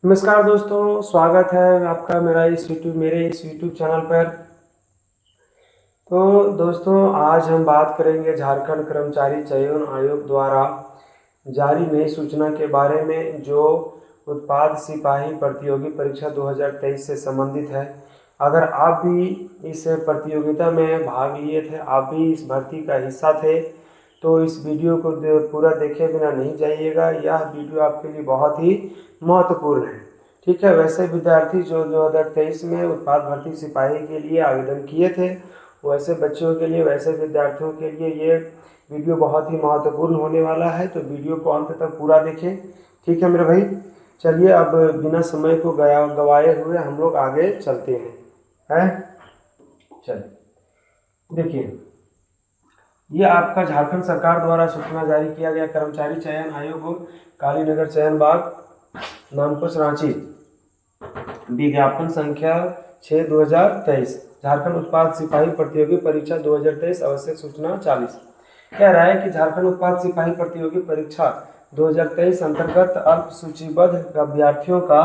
नमस्कार दोस्तों, स्वागत है आपका मेरे इस यूट्यूब चैनल पर। तो दोस्तों, आज हम बात करेंगे झारखंड कर्मचारी चयन आयोग द्वारा जारी नई सूचना के बारे में, जो उत्पाद सिपाही प्रतियोगी परीक्षा 2023 से संबंधित है। अगर आप भी इस प्रतियोगिता में भाग लिए थे, आप भी इस भर्ती का हिस्सा थे, तो इस वीडियो को पूरा देखे बिना नहीं जाइएगा। यह वीडियो आपके लिए बहुत ही महत्वपूर्ण है। ठीक है, वैसे विद्यार्थी जो 2023 में उत्पाद भर्ती सिपाही के लिए आवेदन किए थे, वैसे बच्चों के लिए, वैसे विद्यार्थियों के लिए ये वीडियो बहुत ही महत्वपूर्ण होने वाला है। तो वीडियो को अंत तक पूरा देखें। ठीक है मेरे भाई, चलिए अब बिना समय को गवाए हुए हम लोग आगे चलते हैं। चलिए देखिए, ये आपका झारखंड सरकार द्वारा सूचना जारी किया गया कर्मचारी चयन आयोग कालीनगर चयन बाग नामकुश रांची, विज्ञापन संख्या 6/2023, झारखंड उत्पाद सिपाही प्रतियोगी परीक्षा 2023 आवश्यक सूचना 40। कह रहा है कि झारखंड उत्पाद सिपाही प्रतियोगी परीक्षा 2023 अंतर्गत अल्प सूचीबद्ध अभ्यर्थियों का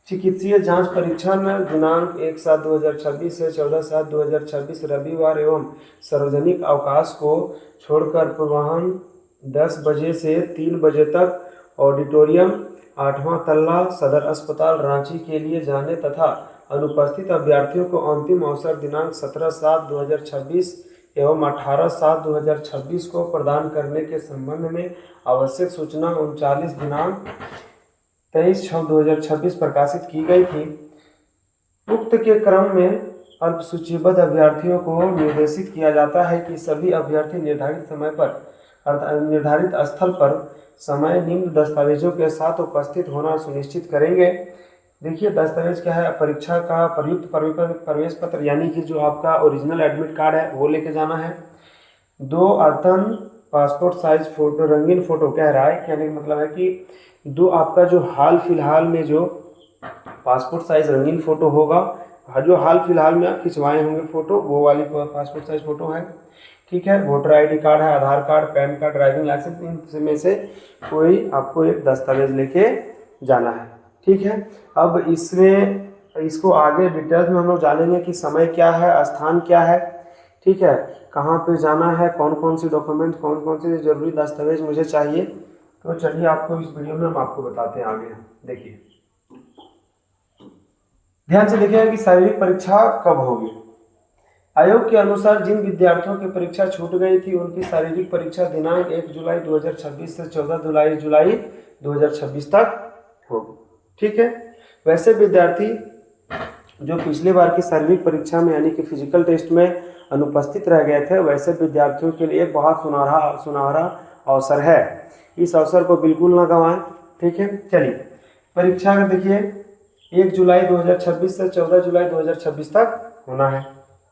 चिकित्सीय जांच परीक्षण दिनांक 1/7/2026 से 14/7/2026 रविवार एवं सार्वजनिक अवकाश को छोड़कर पूर्वाह्न 10 बजे से 3 बजे तक ऑडिटोरियम 8वां तल्ला सदर अस्पताल रांची के लिए जाने तथा अनुपस्थित अभ्यर्थियों को अंतिम अवसर दिनांक 17/7/2026 एवं 18/7/2026 को प्रदान करने के संबंध में आवश्यक सूचना 39 दिनांक 23/6/2026 प्रकाशित की गई थी। उक्त के क्रम में अल्प सूचीबद्ध अभ्यर्थियों को निर्देशित किया जाता है कि सभी अभ्यर्थी निर्धारित समय पर निर्धारित स्थल पर समय निम्न दस्तावेजों के साथ उपस्थित होना सुनिश्चित करेंगे। देखिए, दस्तावेज क्या है? परीक्षा का प्रयुक्त प्रवेश पत्र, यानी कि जो आपका ओरिजिनल एडमिट कार्ड है वो लेके जाना है। 2 अतन पासपोर्ट साइज फोटो, रंगीन फोटो कह रहा है, कहने का मतलब है कि 2 आपका जो हाल फिलहाल में जो पासपोर्ट साइज रंगीन फोटो होगा, जो हाल फिलहाल में आप खिंचवाए होंगे फोटो, वो वाली पासपोर्ट साइज फोटो है। ठीक है, वोटर आईडी कार्ड है, Aadhaar card, pan card, driving licence, इन में से कोई आपको एक दस्तावेज लेके जाना है। ठीक है, अब इसको आगे डिटेल्स में हम लोग जानेंगे कि समय क्या है, स्थान क्या है, ठीक है, कहाँ पे जाना है, कौन कौन सी डॉक्यूमेंट, कौन कौन से जरूरी दस्तावेज मुझे चाहिए। तो चलिए आपको इस वीडियो में हम आपको बताते हैं आगे। देखिए, ध्यान से देखिएगा कि शारीरिक परीक्षा कब होगी। आयोग के अनुसार जिन विद्यार्थियों की परीक्षा छूट गई थी, उनकी शारीरिक परीक्षा दिनांक 1 जुलाई 2026 से 14 जुलाई 2026 तक होगी। ठीक है, वैसे विद्यार्थी जो पिछले बार की शारीरिक परीक्षा में यानी कि फिजिकल टेस्ट में अनुपस्थित रह गए थे, वैसे विद्यार्थियों के लिए बहुत सुनहरा अवसर है। इस अवसर को बिल्कुल ना गंवाएं। ठीक है, चलिए परीक्षा का देखिए 1 जुलाई 2026 से 14 जुलाई 2026 तक होना है।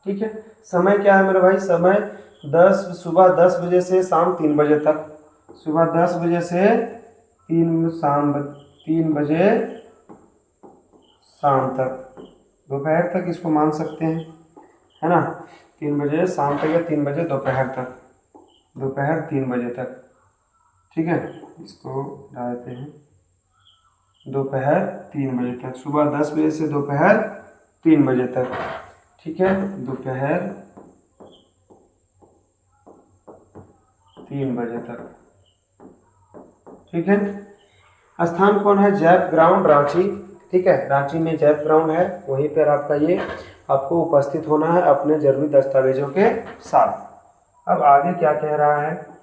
ठीक है, समय क्या है मेरे भाई? समय सुबह 10 बजे से शाम 3 बजे तक। सुबह 10 बजे से 3 बजे शाम तक, दोपहर तक इसको मान सकते हैं, है ना। 3 बजे शाम तक या 3 बजे दोपहर तक, दोपहर 3 बजे तक। ठीक है, इसको डालते हैं दोपहर 3 बजे तक, सुबह 10 बजे से दोपहर 3 बजे तक। ठीक है, दोपहर 3 बजे तक। ठीक है, स्थान कौन है? JAP ground Ranchi. ठीक है, रांची में जैप ग्राउंड है, वहीं पर आपका ये आपको उपस्थित होना है अपने जरूरी दस्तावेजों के साथ। अब आगे क्या कह रहा है?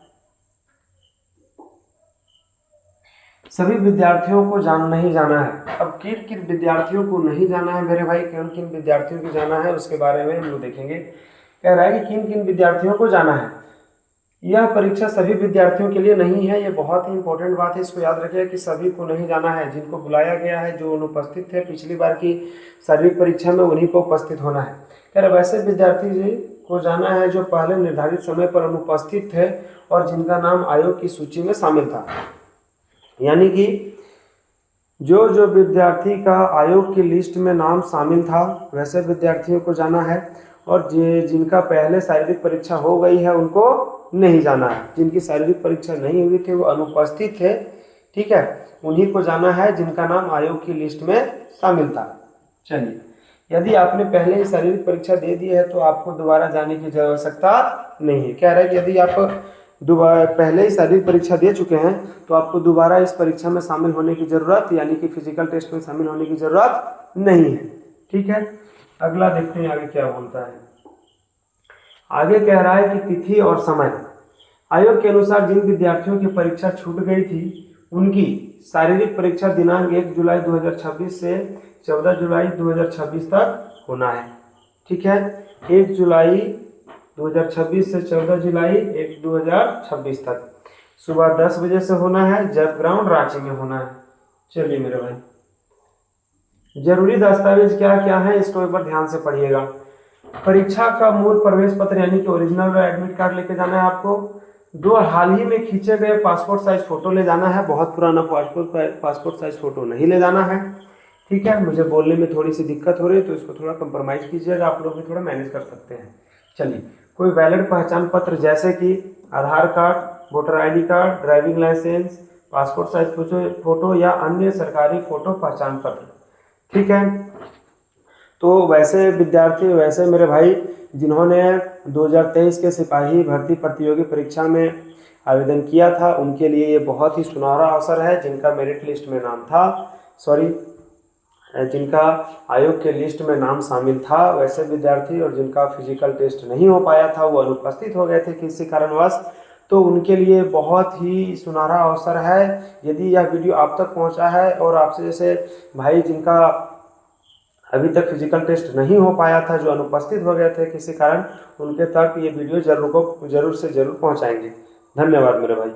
सभी विद्यार्थियों को नहीं जाना है। अब किन किन विद्यार्थियों को नहीं जाना है मेरे भाई, किन किन विद्यार्थियों को जाना है उसके बारे में हम लोग देखेंगे। कह रहा है कि किन किन विद्यार्थियों को जाना है। यह परीक्षा सभी विद्यार्थियों के लिए नहीं है, ये बहुत ही इंपॉर्टेंट बात है, इसको याद रखिए कि सभी को नहीं जाना है। जिनको बुलाया गया है, जो अनुपस्थित थे पिछली बार की शारीरिक परीक्षा में, उन्हीं को उपस्थित होना है। कह रहे वैसे विद्यार्थी जी को जाना है जो पहले निर्धारित समय पर अनुपस्थित थे और जिनका नाम आयोग की सूची में शामिल था। यानी कि जो जो विद्यार्थी का आयोग की लिस्ट में नाम शामिल था, वैसे विद्यार्थियों को जाना है। और जिनका पहले शारीरिक परीक्षा हो गई है उनको नहीं जाना है। जिनकी शारीरिक परीक्षा नहीं हुई थी, वो अनुपस्थित थे ठीक है, उन्हीं को जाना है जिनका नाम आयोग की लिस्ट में शामिल था। चलिए, यदि आपने पहले ही शारीरिक परीक्षा दे दी है तो आपको दोबारा जाने की आवश्यकता नहीं है। कह रहा है कि यदि आप दोबारा पहले ही शारीरिक परीक्षा दे चुके हैं तो आपको दोबारा इस परीक्षा में शामिल होने की जरूरत, यानी कि फिजिकल टेस्ट में शामिल होने की जरूरत नहीं है। ठीक है, अगला देखते हैं आगे क्या बोलता है। आगे कह रहा है कि तिथि और समय। आयोग के अनुसार जिन विद्यार्थियों की परीक्षा छूट गई थी उनकी शारीरिक परीक्षा दिनांक 1 जुलाई 2026 से 14 जुलाई 2026 तक होना है। ठीक है, 1 जुलाई 2026 से 14 जुलाई 2026 तक सुबह 10 बजे से होना है, जैप ग्राउंड रांची में होना है। चलिए मेरे भाई, जरूरी दस्तावेज क्या क्या है इसको एक बार ध्यान से पढ़िएगा। परीक्षा का मूल प्रवेश पत्र यानी कि ओरिजिनल एडमिट कार्ड लेके जाना है आपको। 2 हाल ही में खींचे गए पासपोर्ट साइज फोटो ले जाना है, बहुत पुराना पासपोर्ट साइज फोटो नहीं ले जाना है। ठीक है, मुझे बोलने में थोड़ी सी दिक्कत हो रही है तो इसको थोड़ा कंप्रोमाइज कीजिएगा, आप लोग भी थोड़ा मैनेज कर सकते हैं। चलिए, कोई वैलिड पहचान पत्र जैसे कि Aadhaar card, voter ID card, driving licence, passport size photo या अन्य सरकारी फोटो पहचान पत्र। ठीक है, तो वैसे मेरे भाई जिन्होंने 2023 के सिपाही भर्ती प्रतियोगी परीक्षा में आवेदन किया था उनके लिए ये बहुत ही सुनहरा अवसर है। जिनका मेरिट लिस्ट में नाम था, जिनका आयोग के लिस्ट में नाम शामिल था, वैसे विद्यार्थी और जिनका फिजिकल टेस्ट नहीं हो पाया था, वो अनुपस्थित हो गए थे किसी कारणवश, तो उनके लिए बहुत ही सुनहरा अवसर है। यदि यह वीडियो आप तक पहुंचा है और आपसे जैसे भाई जिनका अभी तक फिजिकल टेस्ट नहीं हो पाया था, जो अनुपस्थित हो गए थे किसी कारण, उनके तक ये वीडियो जरूर से जरूर पहुंचाएंगे। धन्यवाद मेरे भाई।